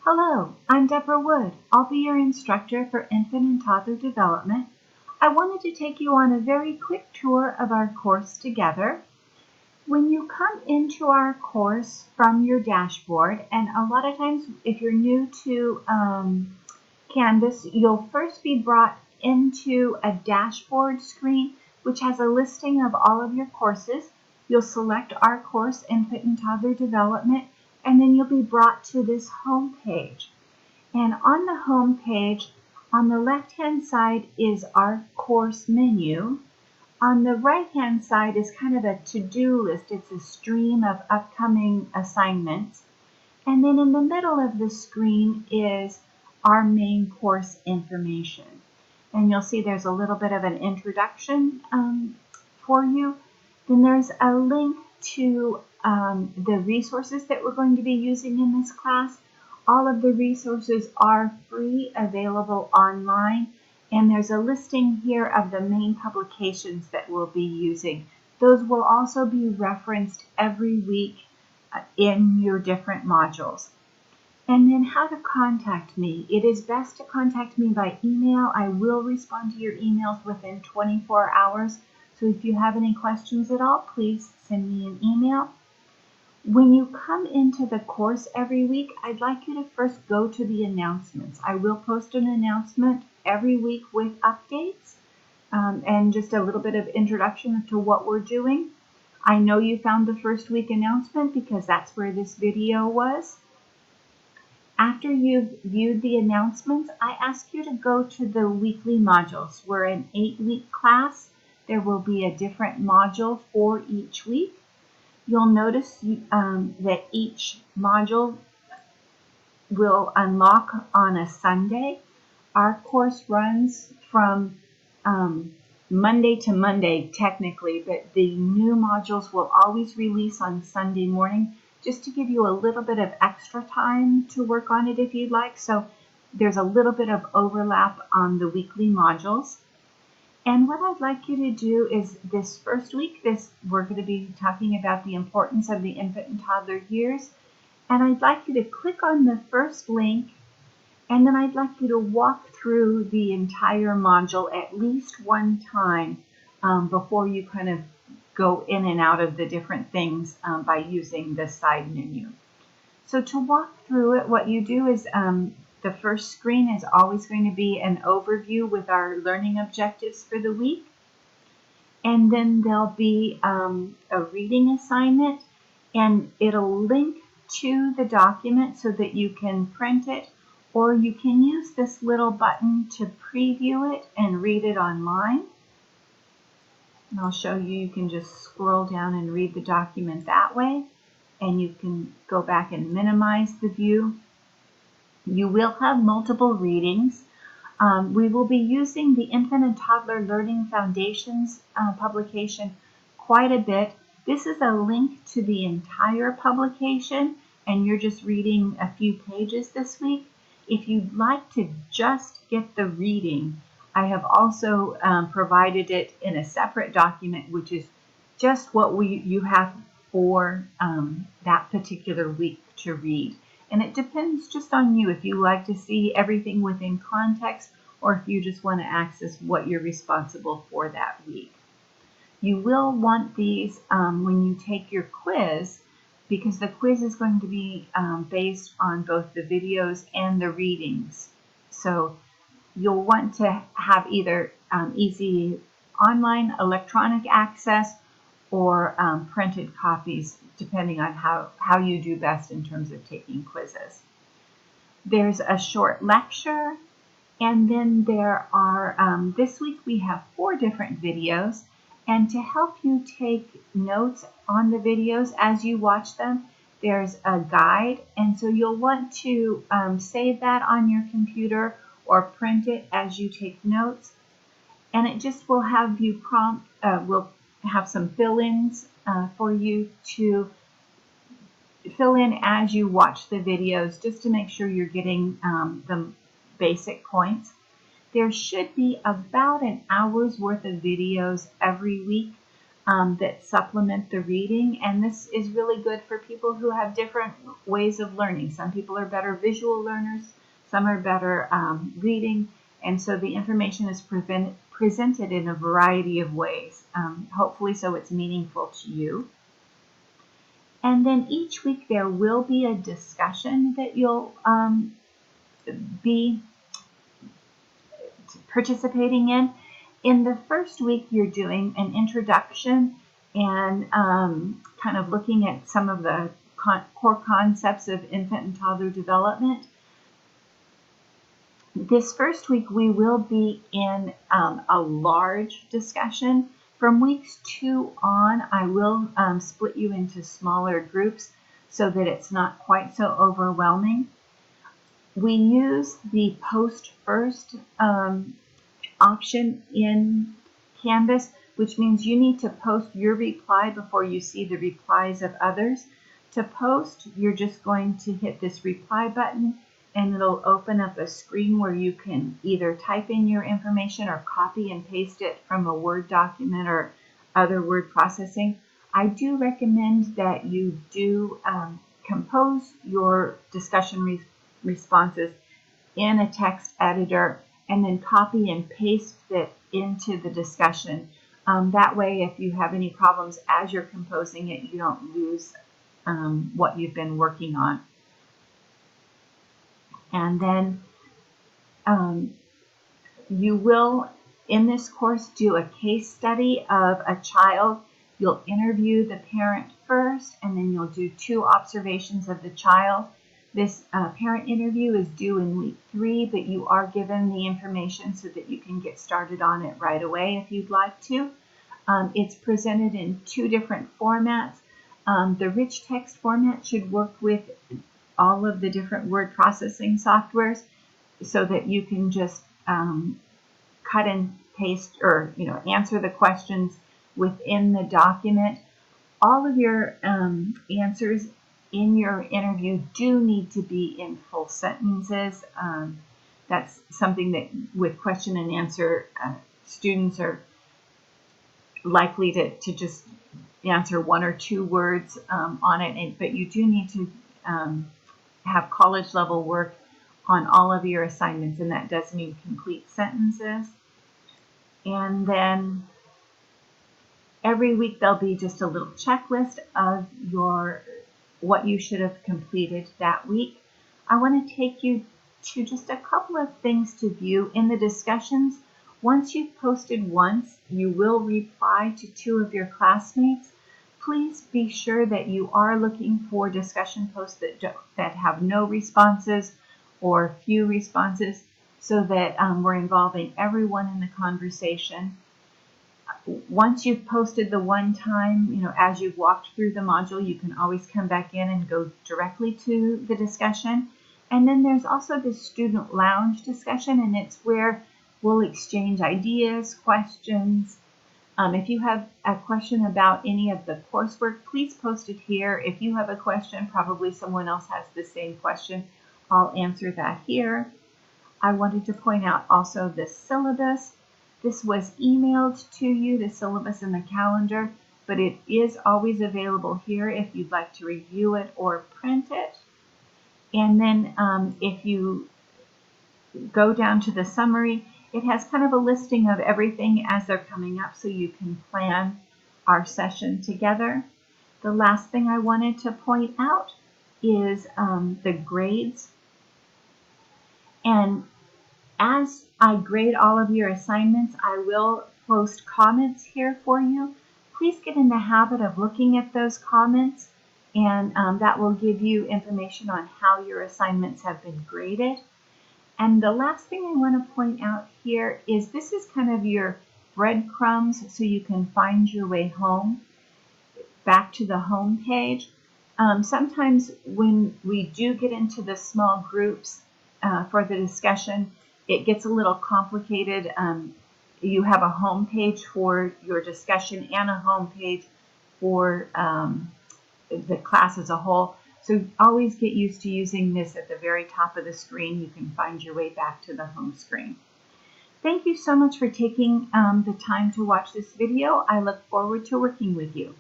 Hello, I'm Deborah Wood. I'll be your instructor for infant and toddler development. I wanted to take you on a very quick tour of our course together. When you come into our course from your dashboard, and a lot of times if you're new to Canvas, you'll first be brought into a dashboard screen which has a listing of all of your courses. You'll select our course, Infant and Toddler Development, and then you'll be brought to this home page. And on the home page, on the left-hand side is our course menu. On the right-hand side is kind of a to-do list. It's a stream of upcoming assignments. And then in the middle of the screen is our main course information. And you'll see there's a little bit of an introduction for you. Then there's a link to the resources that we're going to be using in this class. All of the resources are free, available online, and there's a listing here of the main publications that we'll be using. Those will also be referenced every week in your different modules. And then how to contact me. It is best to contact me by email. I will respond to your emails within 24 hours. So if you have any questions at all, please send me an email. When you come into the course every week, I'd like you to first go to the announcements. I will post an announcement every week with updates and just a little bit of introduction to what we're doing. I know you found the first week announcement because that's where this video was. After you've viewed the announcements, I ask you to go to the weekly modules. We're an 8-week class. There will be a different module for each week. You'll notice that each module will unlock on a Sunday. Our course runs from Monday to Monday technically, but the new modules will always release on Sunday morning just to give you a little bit of extra time to work on it if you'd like. So there's a little bit of overlap on the weekly modules. And what I'd like you to do is this first week, we're going to be talking about the importance of the infant and toddler years. And I'd like you to click on the first link, and then I'd like you to walk through the entire module at least one time before you kind of go in and out of the different things by using the side menu. So to walk through it, what you do is the first screen is always going to be an overview with our learning objectives for the week. And then there'll be a reading assignment, and it'll link to the document so that you can print it, or you can use this little button to preview it and read it online. And I'll show you, you can just scroll down and read the document that way, and you can go back and minimize the view. You will have multiple readings. We will be using the Infant and Toddler Learning Foundations publication quite a bit. This is a link to the entire publication, and you're just reading a few pages this week. If you'd like to just get the reading, I have also provided it in a separate document, which is just what you have for that particular week to read. And it depends just on you if you like to see everything within context or if you just want to access what you're responsible for that week. You will want these when you take your quiz, because the quiz is going to be based on both the videos and the readings. So you'll want to have either easy online electronic access or printed copies, depending on how you do best in terms of taking quizzes. There's a short lecture, and then there are, this week we have 4 different videos, and to help you take notes on the videos as you watch them, there's a guide, and so you'll want to save that on your computer or print it as you take notes, and it just will have you will have some fill-ins for you to fill in as you watch the videos, just to make sure you're getting the basic points. There should be about an hour's worth of videos every week. that supplement the reading, and this is really good for people who have different ways of learning. Some people are better visual learners, some are better reading, and so the information is presented in a variety of ways, hopefully so it's meaningful to you. And then each week there will be a discussion that you'll be participating in. In the first week, you're doing an introduction and kind of looking at some of the core concepts of infant and toddler development. This first week, we will be in a large discussion. From weeks 2 on, I will split you into smaller groups so that it's not quite so overwhelming. We use the post first option in Canvas, which means you need to post your reply before you see the replies of others. To post, you're just going to hit this reply button and it'll open up a screen where you can either type in your information or copy and paste it from a Word document or other word processing. I do recommend that you do compose your discussion responses in a text editor and then copy and paste it into the discussion. That way, if you have any problems as you're composing it, you don't lose what you've been working on. And then you will, in this course, do a case study of a child. You'll interview the parent first, and then you'll do 2 observations of the child. This parent interview is due in week 3, but you are given the information so that you can get started on it right away if you'd like to. It's presented in 2 different formats. The rich text format should work with all of the different word processing softwares so that you can just cut and paste or answer the questions within the document. All of your answers in your interview do need to be in full sentences. That's something that with question and answer, students are likely to just answer 1 or 2 words on it, but you do need to have college level work on all of your assignments, and that does mean complete sentences. And then every week there'll be just a little checklist of what you should have completed that week. I want to take you to just a couple of things to view in the discussions. Once you've posted once, you will reply to 2 of your classmates. Please be sure that you are looking for discussion posts that have no responses or few responses so that we're involving everyone in the conversation. Once you've posted the one time, as you've walked through the module, you can always come back in and go directly to the discussion. And then there's also the student lounge discussion, and it's where we'll exchange ideas, questions. If you have a question about any of the coursework, please post it here. If you have a question, probably someone else has the same question. I'll answer that here. I wanted to point out also the syllabus. This was emailed to you, the syllabus and the calendar, but it is always available here if you'd like to review it or print it. And then if you go down to the summary, it has kind of a listing of everything as they're coming up so you can plan our session together. The last thing I wanted to point out is the grades. And as I grade all of your assignments, I will post comments here for you. Please get in the habit of looking at those comments, and that will give you information on how your assignments have been graded. And the last thing I want to point out here is this is kind of your breadcrumbs so you can find your way home, back to the home page. Sometimes when we do get into the small groups for the discussion, it gets a little complicated. You have a home page for your discussion and a home page for the class as a whole. So always get used to using this at the very top of the screen. You can find your way back to the home screen. Thank you so much for taking the time to watch this video. I look forward to working with you.